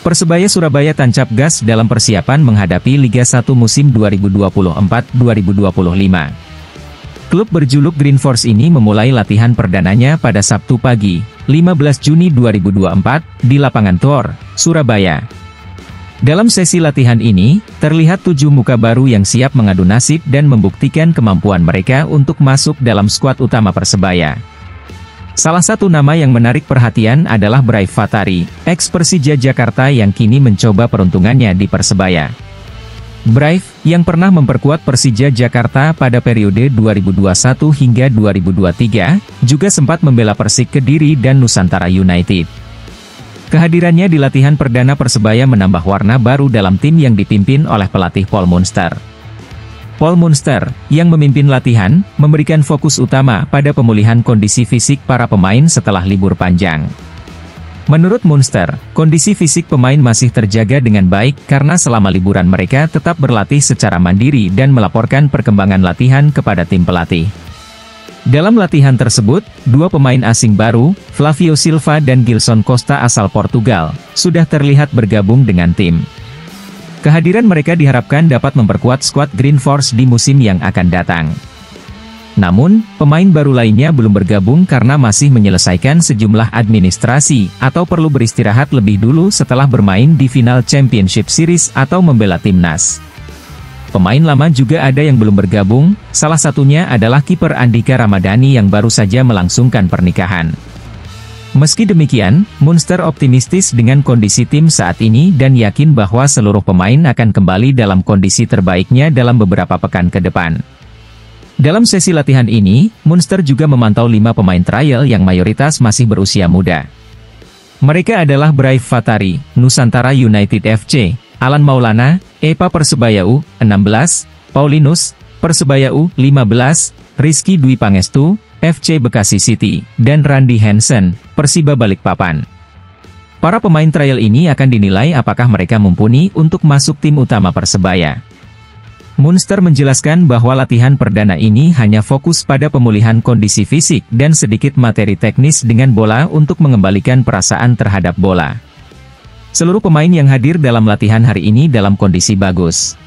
Persebaya Surabaya tancap gas dalam persiapan menghadapi Liga 1 musim 2024-2025. Klub berjuluk Green Force ini memulai latihan perdananya pada Sabtu pagi, 15 Juni 2024, di lapangan Tor, Surabaya. Dalam sesi latihan ini, terlihat 7 muka baru yang siap mengadu nasib dan membuktikan kemampuan mereka untuk masuk dalam skuad utama Persebaya. Salah satu nama yang menarik perhatian adalah Brive Fatari, ex Persija Jakarta yang kini mencoba peruntungannya di Persebaya. Brive, yang pernah memperkuat Persija Jakarta pada periode 2021 hingga 2023, juga sempat membela Persik Kediri dan Nusantara United. Kehadirannya di latihan perdana Persebaya menambah warna baru dalam tim yang dipimpin oleh pelatih Paul Munster. Paul Munster, yang memimpin latihan, memberikan fokus utama pada pemulihan kondisi fisik para pemain setelah libur panjang. Menurut Munster, kondisi fisik pemain masih terjaga dengan baik karena selama liburan mereka tetap berlatih secara mandiri dan melaporkan perkembangan latihan kepada tim pelatih. Dalam latihan tersebut, 2 pemain asing baru, Flavio Silva dan Gilson Costa asal Portugal, sudah terlihat bergabung dengan tim. Kehadiran mereka diharapkan dapat memperkuat skuad Green Force di musim yang akan datang. Namun, pemain baru lainnya belum bergabung karena masih menyelesaikan sejumlah administrasi, atau perlu beristirahat lebih dulu setelah bermain di final Championship Series atau membela timnas. Pemain lama juga ada yang belum bergabung, salah satunya adalah kiper Andika Ramadhani yang baru saja melangsungkan pernikahan. Meski demikian, Munster optimistis dengan kondisi tim saat ini dan yakin bahwa seluruh pemain akan kembali dalam kondisi terbaiknya dalam beberapa pekan ke depan. Dalam sesi latihan ini, Munster juga memantau 5 pemain trial yang mayoritas masih berusia muda. Mereka adalah Brive Fatari, Nusantara United FC, Alan Maulana, EPA Persebaya U16, Paulinus, Persebaya U15, Rizky Dwi Pangestu, FC Bekasi City, dan Randy Hansen, Persiba Balikpapan. Para pemain trial ini akan dinilai apakah mereka mumpuni untuk masuk tim utama Persebaya. Munster menjelaskan bahwa latihan perdana ini hanya fokus pada pemulihan kondisi fisik dan sedikit materi teknis dengan bola untuk mengembalikan perasaan terhadap bola. Seluruh pemain yang hadir dalam latihan hari ini dalam kondisi bagus.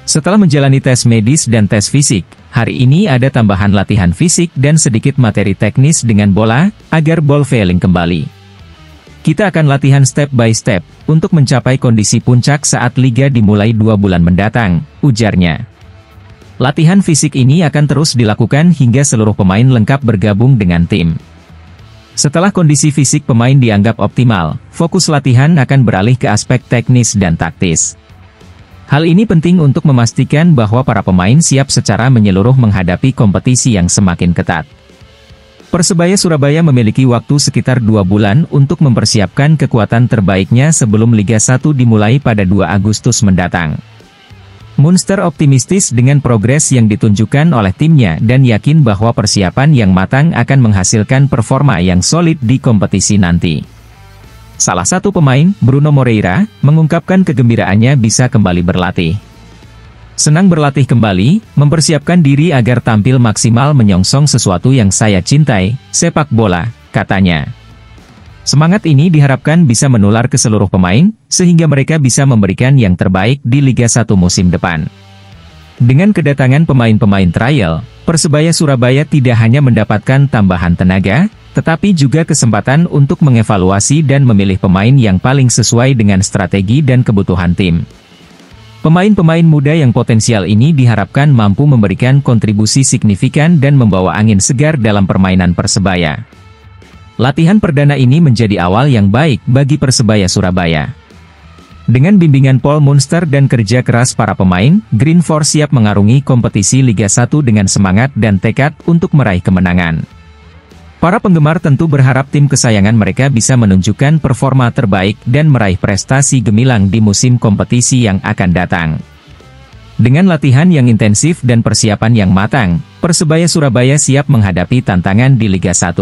Setelah menjalani tes medis dan tes fisik, hari ini ada tambahan latihan fisik dan sedikit materi teknis dengan bola, agar ball feeling kembali. Kita akan latihan step by step, untuk mencapai kondisi puncak saat liga dimulai 2 bulan mendatang, ujarnya. Latihan fisik ini akan terus dilakukan hingga seluruh pemain lengkap bergabung dengan tim. Setelah kondisi fisik pemain dianggap optimal, fokus latihan akan beralih ke aspek teknis dan taktis. Hal ini penting untuk memastikan bahwa para pemain siap secara menyeluruh menghadapi kompetisi yang semakin ketat. Persebaya Surabaya memiliki waktu sekitar 2 bulan untuk mempersiapkan kekuatan terbaiknya sebelum Liga 1 dimulai pada 2 Agustus mendatang. Munster optimistis dengan progres yang ditunjukkan oleh timnya dan yakin bahwa persiapan yang matang akan menghasilkan performa yang solid di kompetisi nanti. Salah satu pemain, Bruno Moreira, mengungkapkan kegembiraannya bisa kembali berlatih. Senang berlatih kembali, mempersiapkan diri agar tampil maksimal menyongsong sesuatu yang saya cintai, sepak bola, katanya. Semangat ini diharapkan bisa menular ke seluruh pemain, sehingga mereka bisa memberikan yang terbaik di Liga 1 musim depan. Dengan kedatangan pemain-pemain trial, Persebaya Surabaya tidak hanya mendapatkan tambahan tenaga, tetapi juga kesempatan untuk mengevaluasi dan memilih pemain yang paling sesuai dengan strategi dan kebutuhan tim. Pemain-pemain muda yang potensial ini diharapkan mampu memberikan kontribusi signifikan dan membawa angin segar dalam permainan Persebaya. Latihan perdana ini menjadi awal yang baik bagi Persebaya Surabaya. Dengan bimbingan Paul Munster dan kerja keras para pemain, Green Force siap mengarungi kompetisi Liga 1 dengan semangat dan tekad untuk meraih kemenangan. Para penggemar tentu berharap tim kesayangan mereka bisa menunjukkan performa terbaik dan meraih prestasi gemilang di musim kompetisi yang akan datang. Dengan latihan yang intensif dan persiapan yang matang, Persebaya Surabaya siap menghadapi tantangan di Liga 1.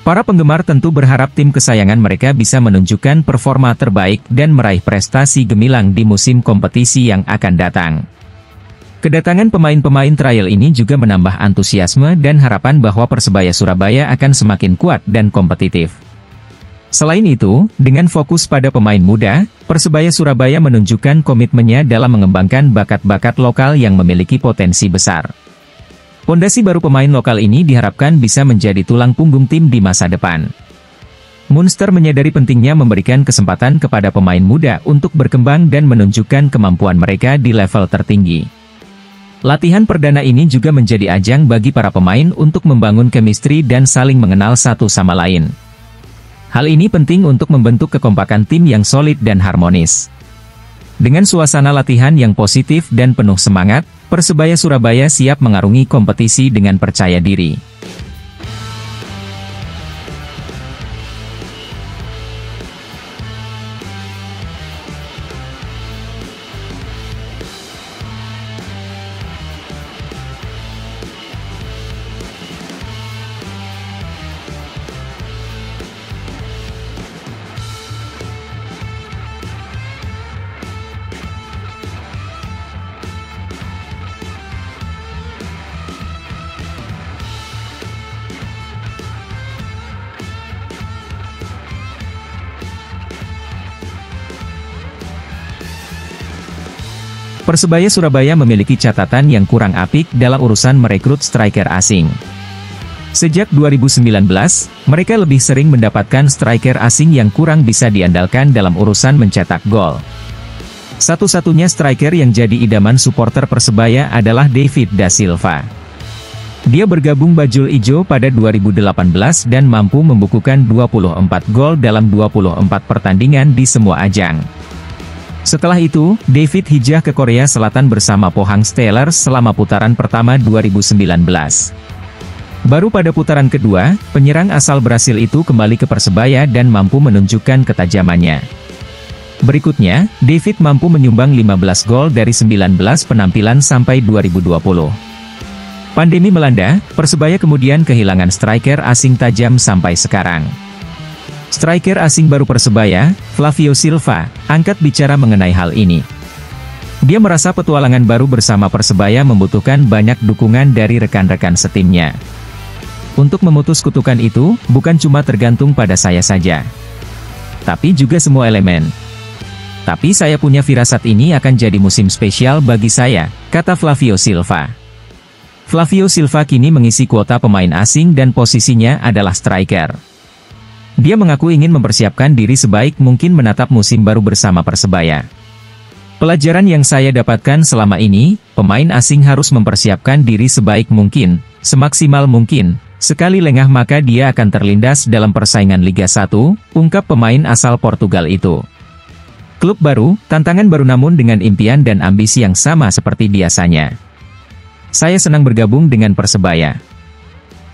Para penggemar tentu berharap tim kesayangan mereka bisa menunjukkan performa terbaik dan meraih prestasi gemilang di musim kompetisi yang akan datang. Kedatangan pemain-pemain trial ini juga menambah antusiasme dan harapan bahwa Persebaya Surabaya akan semakin kuat dan kompetitif. Selain itu, dengan fokus pada pemain muda, Persebaya Surabaya menunjukkan komitmennya dalam mengembangkan bakat-bakat lokal yang memiliki potensi besar. Pondasi baru pemain lokal ini diharapkan bisa menjadi tulang punggung tim di masa depan. Munster menyadari pentingnya memberikan kesempatan kepada pemain muda untuk berkembang dan menunjukkan kemampuan mereka di level tertinggi. Latihan perdana ini juga menjadi ajang bagi para pemain untuk membangun chemistry dan saling mengenal satu sama lain. Hal ini penting untuk membentuk kekompakan tim yang solid dan harmonis. Dengan suasana latihan yang positif dan penuh semangat, Persebaya Surabaya siap mengarungi kompetisi dengan percaya diri. Persebaya Surabaya memiliki catatan yang kurang apik dalam urusan merekrut striker asing. Sejak 2019, mereka lebih sering mendapatkan striker asing yang kurang bisa diandalkan dalam urusan mencetak gol. Satu-satunya striker yang jadi idaman supporter Persebaya adalah David Da Silva. Dia bergabung Bajul Ijo pada 2018 dan mampu membukukan 24 gol dalam 24 pertandingan di semua ajang. Setelah itu, David hijrah ke Korea Selatan bersama Pohang Steelers selama putaran pertama 2019. Baru pada putaran kedua, penyerang asal Brasil itu kembali ke Persebaya dan mampu menunjukkan ketajamannya. Berikutnya, David mampu menyumbang 15 gol dari 19 penampilan sampai 2020. Pandemi melanda, Persebaya kemudian kehilangan striker asing tajam sampai sekarang. Striker asing baru Persebaya, Flavio Silva, angkat bicara mengenai hal ini. Dia merasa petualangan baru bersama Persebaya membutuhkan banyak dukungan dari rekan-rekan setimnya. Untuk memutus kutukan itu, bukan cuma tergantung pada saya saja, tapi juga semua elemen. Tapi saya punya firasat ini akan jadi musim spesial bagi saya, kata Flavio Silva. Flavio Silva kini mengisi kuota pemain asing dan posisinya adalah striker. Dia mengaku ingin mempersiapkan diri sebaik mungkin menatap musim baru bersama Persebaya. Pelajaran yang saya dapatkan selama ini, pemain asing harus mempersiapkan diri sebaik mungkin, semaksimal mungkin. Sekali lengah maka dia akan terlindas dalam persaingan Liga 1, ungkap pemain asal Portugal itu. Klub baru, tantangan baru namun dengan impian dan ambisi yang sama seperti biasanya. Saya senang bergabung dengan Persebaya.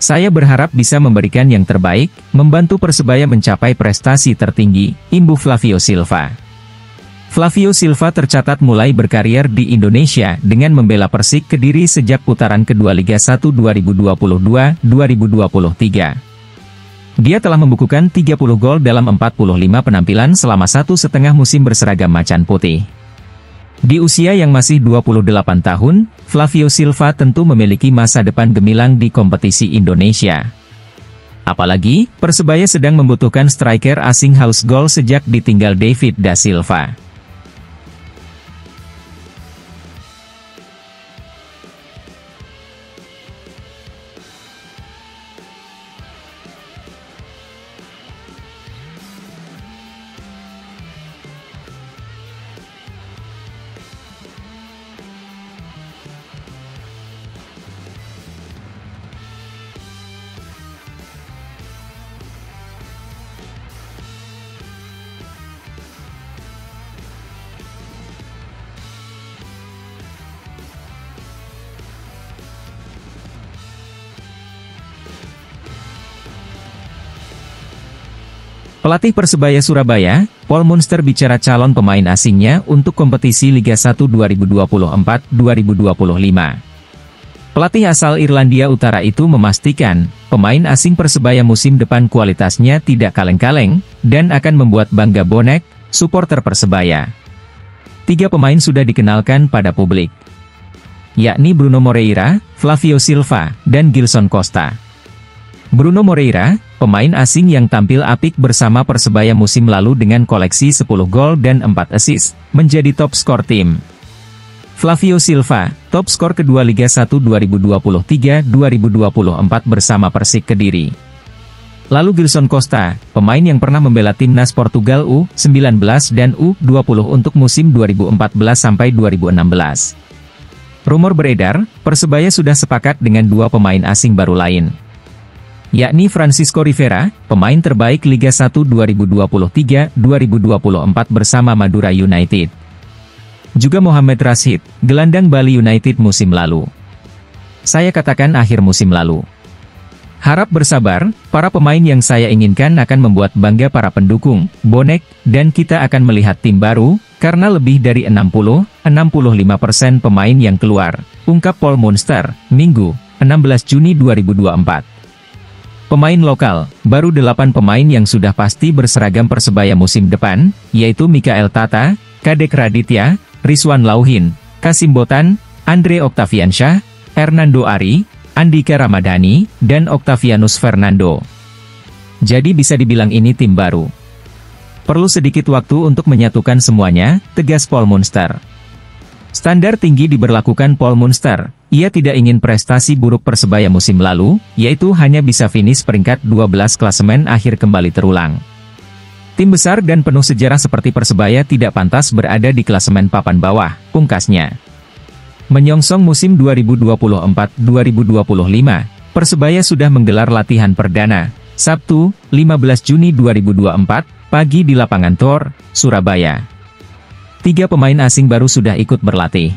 Saya berharap bisa memberikan yang terbaik, membantu Persebaya mencapai prestasi tertinggi, imbuh Flavio Silva. Flavio Silva tercatat mulai berkarier di Indonesia dengan membela Persik Kediri sejak putaran kedua Liga 1 2022-2023. Dia telah membukukan 30 gol dalam 45 penampilan selama 1,5 musim berseragam macan putih. Di usia yang masih 28 tahun, Flavio Silva tentu memiliki masa depan gemilang di kompetisi Indonesia. Apalagi, Persebaya sedang membutuhkan striker asing haus gol sejak ditinggal David Da Silva. Pelatih Persebaya Surabaya, Paul Munster bicara calon pemain asingnya untuk kompetisi Liga 1 2024-2025. Pelatih asal Irlandia Utara itu memastikan, pemain asing Persebaya musim depan kualitasnya tidak kaleng-kaleng, dan akan membuat bangga bonek, supporter Persebaya. 3 pemain sudah dikenalkan pada publik, yakni Bruno Moreira, Flavio Silva, dan Gilson Costa. Bruno Moreira, pemain asing yang tampil apik bersama Persebaya musim lalu dengan koleksi 10 gol dan 4 assist, menjadi top skor tim. Flavio Silva, top skor kedua Liga 1 2023-2024 bersama Persik Kediri. Lalu Gilson Costa, pemain yang pernah membela timnas Portugal U19 dan U20 untuk musim 2014-2016. Rumor beredar, Persebaya sudah sepakat dengan 2 pemain asing baru lain, yakni Francisco Rivera, pemain terbaik Liga 1 2023-2024 bersama Madura United. Juga Mohamed Rashid, gelandang Bali United musim lalu. Saya katakan akhir musim lalu. Harap bersabar, para pemain yang saya inginkan akan membuat bangga para pendukung, bonek, dan kita akan melihat tim baru, karena lebih dari 60-65% pemain yang keluar, ungkap Paul Munster, Minggu, 16 Juni 2024. Pemain lokal, baru 8 pemain yang sudah pasti berseragam Persebaya musim depan, yaitu Mikael Tata, Kadek Raditya, Rizwan Lauhin, Kasim Botan, Andre Octaviansyah, Hernando Ari, Andika Ramadhani, dan Octavianus Fernando. Jadi bisa dibilang ini tim baru. Perlu sedikit waktu untuk menyatukan semuanya, tegas Paul Munster. Standar tinggi diberlakukan Paul Munster. Ia tidak ingin prestasi buruk Persebaya musim lalu, yaitu hanya bisa finish peringkat 12 klasemen akhir kembali terulang. Tim besar dan penuh sejarah seperti Persebaya tidak pantas berada di klasemen papan bawah, pungkasnya. Menyongsong musim 2024-2025, Persebaya sudah menggelar latihan perdana, Sabtu, 15 Juni 2024, pagi di lapangan Tor, Surabaya. 3 pemain asing baru sudah ikut berlatih.